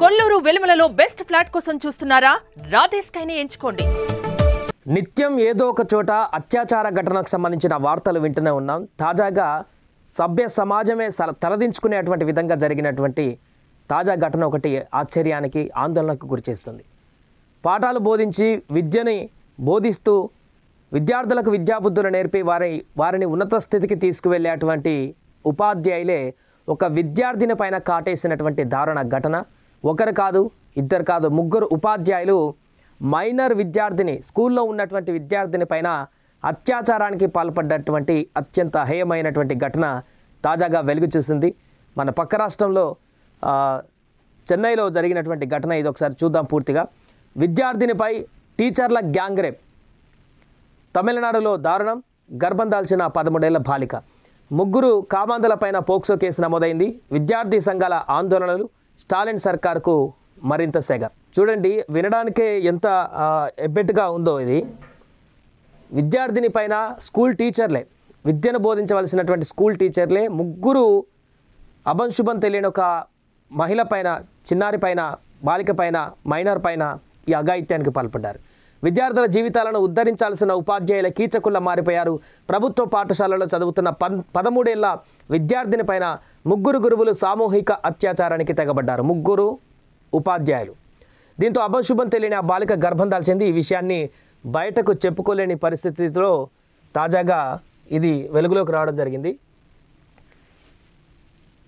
Kolluru వెలుమలలో best flat కోసం చూస్తున్నారా? రాధేస్కైనే ఎంచుకోండి. నిత్యం ఏదో ఒక చోట అత్యాచార ఘటనకు సంబంధించిన వార్తలు వింటూనే ఉన్నాం. తాజాగా సభ్య సమాజమే తలదించుకునేటువంటి విధంగా జరిగినటువంటి తాజా ఘటన ఒకటి ఆశ్చర్యానికి ఆందోళనకు గురిచేస్తుంది. పాఠాలు బోధించి విద్యని బోధిస్తూ విద్యార్థులకు విద్యాబుద్ధులు నేర్పి వారిని ఉన్నత స్థితికి తీసుకువెళ్ళేటువంటి ఉపాధ్యాయులే ఒక విద్యార్థిని పైన కాటేసినటువంటి దారుణ ఘటన. ఒకరు కాదు, ఇద్దరు కాదు, ముగ్గురు ఉపాధ్యాయులు మైనర్ విద్యార్థిని, స్కూల్లో ఉన్నటువంటి విద్యార్థిని పైన అత్యాచారానికి పాల్పడ్డటువంటి అత్యంత హేయమైనటువంటి ఘటన తాజాగా వెలుగు చూసింది. మన పక్క రాష్ట్రంలో చెన్నైలో జరిగినటువంటి ఘటన ఇది. ఒకసారి చూద్దాం పూర్తిగా. విద్యార్థినిపై టీచర్ల గ్యాంగ్ రేప్. తమిళనాడులో దారుణం. గర్భం దాల్చిన 13 ఏళ్ల బాలిక. ముగ్గురు కామాంధులపైన పోక్సో కేసు నమోదైంది. విద్యార్థి సంఘాల ఆందోళనలు, స్టాలిన్ సర్కార్కు మరింత సెగ. చూడండి, వినడానికే ఎంత ఎబ్బెట్టుగా ఉందో ఇది. విద్యార్థిని పైన స్కూల్ టీచర్లే, విద్యను బోధించవలసినటువంటి స్కూల్ టీచర్లే ముగ్గురు అభంశుభం తెలియని ఒక మహిళ పైన, చిన్నారి పైన, బాలిక పైన, మైనర్ పైన ఈ అఘాయిత్యానికి పాల్పడ్డారు. విద్యార్థుల జీవితాలను ఉద్ధరించాల్సిన ఉపాధ్యాయుల కీచకుల్లా మారిపోయారు. ప్రభుత్వ పాఠశాలలో చదువుతున్న 13 ఏళ్ల విద్యార్థిని పైన ముగ్గురు గురువులు సామూహిక అత్యాచారానికి తెగబడ్డారు. ముగ్గురు ఉపాధ్యాయులు. దీంతో అభంశుభం తెలియని ఆ బాలిక గర్భం దాల్చింది. ఈ విషయాన్ని బయటకు చెప్పుకోలేని పరిస్థితిలో తాజాగా ఇది వెలుగులోకి రావడం జరిగింది.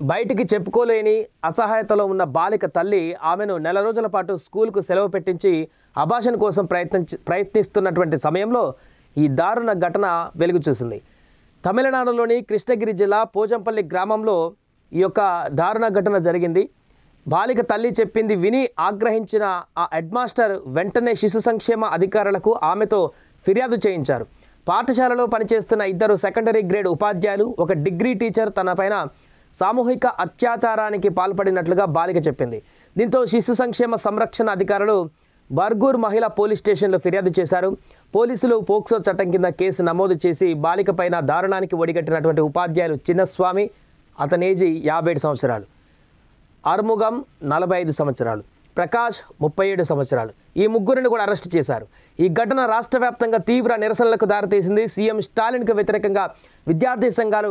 బయటికి చెప్పుకోలేని అసహాయతలో ఉన్న బాలిక తల్లి ఆమెను నెల రోజుల పాటు స్కూల్కు సెలవు పెట్టించి అబార్షన్ కోసం ప్రయత్నిస్తున్నటువంటి సమయంలో ఈ దారుణ ఘటన వెలుగు చూసింది. తమిళనాడులోని కృష్ణగిరి జిల్లా పోచంపల్లి గ్రామంలో ఈ యొక్క దారుణ ఘటన జరిగింది. బాలిక తల్లి చెప్పింది విని ఆగ్రహించిన ఆ హెడ్ మాస్టర్ వెంటనే శిశు సంక్షేమ అధికారులకు ఆమెతో ఫిర్యాదు చేయించారు. పాఠశాలలో పనిచేస్తున్న 2 సెకండరీ గ్రేడ్ ఉపాధ్యాయులు, ఒక డిగ్రీ టీచర్ తన పైన సామూహిక అత్యాచారానికి పాల్పడినట్లుగా బాలిక చెప్పింది. దీంతో శిశు సంక్షేమ సంరక్షణ అధికారులు బర్గూర్ మహిళా పోలీస్ స్టేషన్లో ఫిర్యాదు చేశారు. పోలీసులు పోక్సో చట్టం కింద కేసు నమోదు చేసి బాలిక పైన దారుణానికి ఒడిగట్టినటువంటి ఉపాధ్యాయులు చిన్నస్వామి, అతని ఏజీ 57 సంవత్సరాలు, ఆర్ముగం 45 సంవత్సరాలు, ప్రకాష్ 37 సంవత్సరాలు, ఈ ముగ్గురిని కూడా అరెస్టు చేశారు. ఈ ఘటన రాష్ట్ర వ్యాప్తంగా తీవ్ర నిరసనలకు దారితీసింది. సీఎం స్టాలిన్కు వ్యతిరేకంగా విద్యార్థి సంఘాలు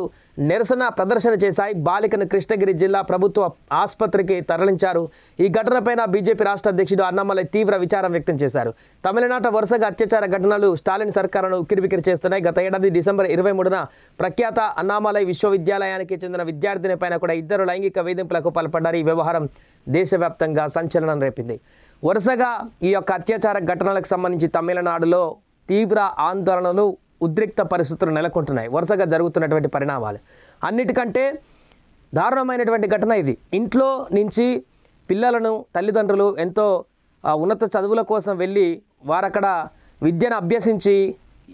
నిరసన ప్రదర్శన చేశాయి. బాలికను కృష్ణగిరి జిల్లా ప్రభుత్వ ఆసుపత్రికి తరలించారు. ఈ ఘటనపైన బీజేపీ రాష్ట్ర అధ్యక్షుడు అన్నామలై తీవ్ర విచారం వ్యక్తం చేశారు. తమిళనాట వరుసగా అత్యాచార ఘటనలు స్టాలిన్ సర్కారును ఉక్కిరిబిక్కిరి చేస్తున్నాయి. గత ఏడాది డిసెంబర్ 23న ప్రఖ్యాత అన్నామలై విశ్వవిద్యాలయానికి చెందిన విద్యార్థిని పైన కూడా 2 లైంగిక వేధింపులకు పాల్పడ్డారు. ఈ వ్యవహారం దేశవ్యాప్తంగా సంచలనం రేపింది. వరుసగా ఈ యొక్క అత్యాచార ఘటనలకు సంబంధించి తమిళనాడులో తీవ్ర ఆందోళనలు, ఉద్రిక్త పరిస్థితులు నెలకొంటున్నాయి. వరుసగా జరుగుతున్నటువంటి పరిణామాలు. అన్నిటికంటే దారుణమైనటువంటి ఘటన ఇది. ఇంట్లో నుంచి పిల్లలను తల్లిదండ్రులు ఎంతో ఉన్నత చదువుల కోసం వెళ్ళి వారక్కడ విద్యను అభ్యసించి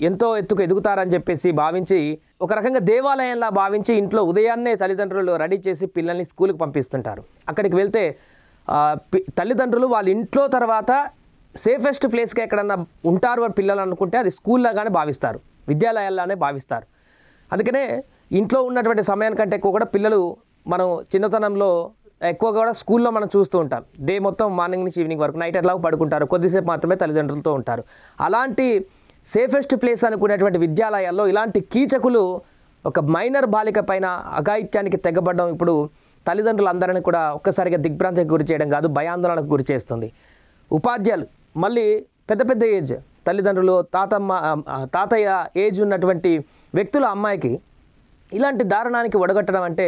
ఎంతో ఎత్తుకు ఎదుగుతారని చెప్పేసి భావించి, ఒక రకంగా దేవాలయంలా భావించి ఇంట్లో ఉదయాన్నే తల్లిదండ్రులు రెడీ చేసి పిల్లల్ని స్కూల్కి పంపిస్తుంటారు. అక్కడికి వెళ్తే తల్లిదండ్రులు వాళ్ళ ఇంట్లో తర్వాత సేఫెస్ట్ ప్లేస్గా ఎక్కడన్నా ఉంటారు పిల్లలు అనుకుంటే అది స్కూల్లాగానే భావిస్తారు, విద్యాలయాల్లానే భావిస్తారు. అందుకనే ఇంట్లో ఉన్నటువంటి సమయానికంటే ఎక్కువ కూడా పిల్లలు మనం చిన్నతనంలో ఎక్కువగా కూడా స్కూల్లో మనం చూస్తూ ఉంటాం. డే మొత్తం మార్నింగ్ నుంచి ఈవినింగ్ వరకు, నైట్ ఎట్లాగో పడుకుంటారు, కొద్దిసేపు మాత్రమే తల్లిదండ్రులతో ఉంటారు. అలాంటి సేఫెస్ట్ ప్లేస్ అనుకునేటువంటి విద్యాలయాల్లో ఇలాంటి కీచకులు ఒక మైనర్ బాలిక పైన అఘాయిత్యానికి తెగబడడం ఇప్పుడు తల్లిదండ్రులందరినీ కూడా ఒక్కసారిగా దిగ్భ్రాంతికి గురి చేయడం కాదు, భయాందోళనకు గురి చేస్తుంది. ఉపాధ్యాయులు మళ్ళీ పెద్ద ఏజ్ తల్లిదండ్రులు, తాతయ్య ఏజ్ ఉన్నటువంటి వ్యక్తుల అమ్మాయికి ఇలాంటి దారుణానికి ఒడగట్టడం అంటే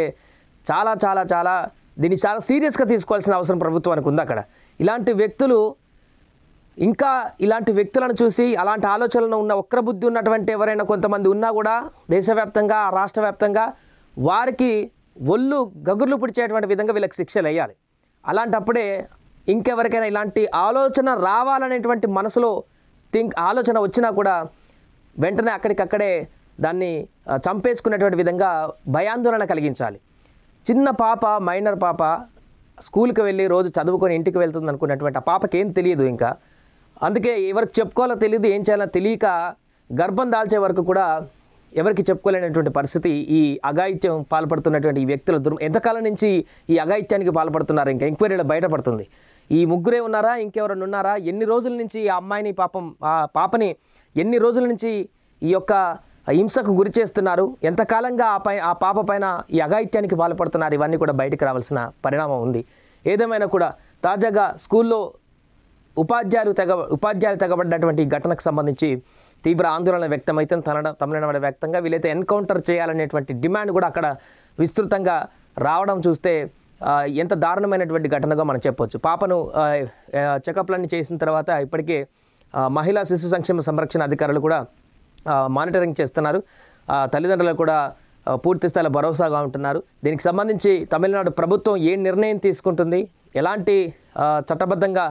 చాలా చాలా చాలా దీన్ని చాలా సీరియస్గా తీసుకోవాల్సిన అవసరం ప్రభుత్వానికి ఉంది. అక్కడ ఇలాంటి వ్యక్తులు, ఇంకా ఇలాంటి వ్యక్తులను చూసి అలాంటి ఆలోచనలు ఉన్న వక్రబుద్ధి ఉన్నటువంటి ఎవరైనా కొంతమంది ఉన్నా కూడా దేశవ్యాప్తంగా, రాష్ట్ర వ్యాప్తంగా వారికి ఒళ్ళు గగుర్లు పుడిచేటువంటి విధంగా వీళ్ళకి శిక్షలు వేయాలి. అలాంటప్పుడే ఇంకెవరికైనా ఇలాంటి ఆలోచన రావాలనేటువంటి మనసులో ఆలోచన వచ్చినా కూడా వెంటనే అక్కడికక్కడే దాన్ని చంపేసుకునేటువంటి విధంగా భయాందోళన కలిగించాలి. చిన్న పాప, మైనర్ పాప స్కూల్కి వెళ్ళి రోజు చదువుకొని ఇంటికి వెళ్తుంది అనుకున్నటువంటి ఆ పాపకి ఏం తెలియదు. ఇంకా అందుకే ఎవరికి చెప్పుకోవాలో తెలియదు, ఏం చేయాలో తెలియక గర్భం దాల్చే వరకు కూడా ఎవరికి చెప్పుకోలేనటువంటి పరిస్థితి ఈ అఘాయిత్యం పాల్పడుతున్నటువంటి ఈ వ్యక్తుల ఎంతకాలం నుంచి ఈ అఘాయిత్యానికి పాల్పడుతున్నారు ఇంకా ఎంక్వైరీలో బయటపడుతుంది. ఈ ముగ్గురే ఉన్నారా, ఇంకెవరైనా ఉన్నారా, ఎన్ని రోజుల నుంచి ఆ అమ్మాయిని పాపని ఎన్ని రోజుల నుంచి ఈ యొక్క హింసకు గురి చేస్తున్నారు, ఎంతకాలంగా ఆ పాప పైన ఈ అఘాయిత్యానికి పాల్పడుతున్నారు, ఇవన్నీ కూడా బయటకు రావాల్సిన పరిణామం ఉంది. ఏదేమైనా కూడా తాజాగా స్కూల్లో ఉపాధ్యాయులు తెగబడ్డటువంటి ఘటనకు సంబంధించి తీవ్ర ఆందోళన వ్యక్తమైతే తమిళనాడు వ్యాప్తంగా వీలైతే ఎన్కౌంటర్ చేయాలనేటువంటి డిమాండ్ కూడా అక్కడ విస్తృతంగా రావడం చూస్తే ఎంత దారుణమైనటువంటి ఘటనగా మనం చెప్పొచ్చు. పాపను చెకప్లన్నీ చేసిన తర్వాత ఇప్పటికే మహిళా శిశు సంక్షేమ సంరక్షణ అధికారులు కూడా మానిటరింగ్ చేస్తున్నారు. తల్లిదండ్రులు కూడా పూర్తి స్థాయిలో భరోసాగా ఉంటున్నారు. దీనికి సంబంధించి తమిళనాడు ప్రభుత్వం ఏ నిర్ణయం తీసుకుంటుంది, ఎలాంటి చట్టబద్ధంగా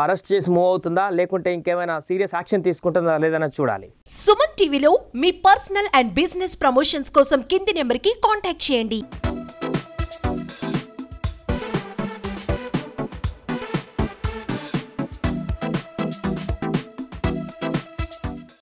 అరెస్ట్ చేసి మూవ్ అవుతుందా, లేకుంటే ఇంకేమైనా సీరియస్ యాక్షన్ తీసుకుంటుందా లేదన్నా చూడాలి. సుమన్ టీవీలో మీ పర్సనల్ అండ్ బిజినెస్ ప్రమోషన్స్ కోసం కింది నెంబర్కి కాంటాక్ట్ చేయండి.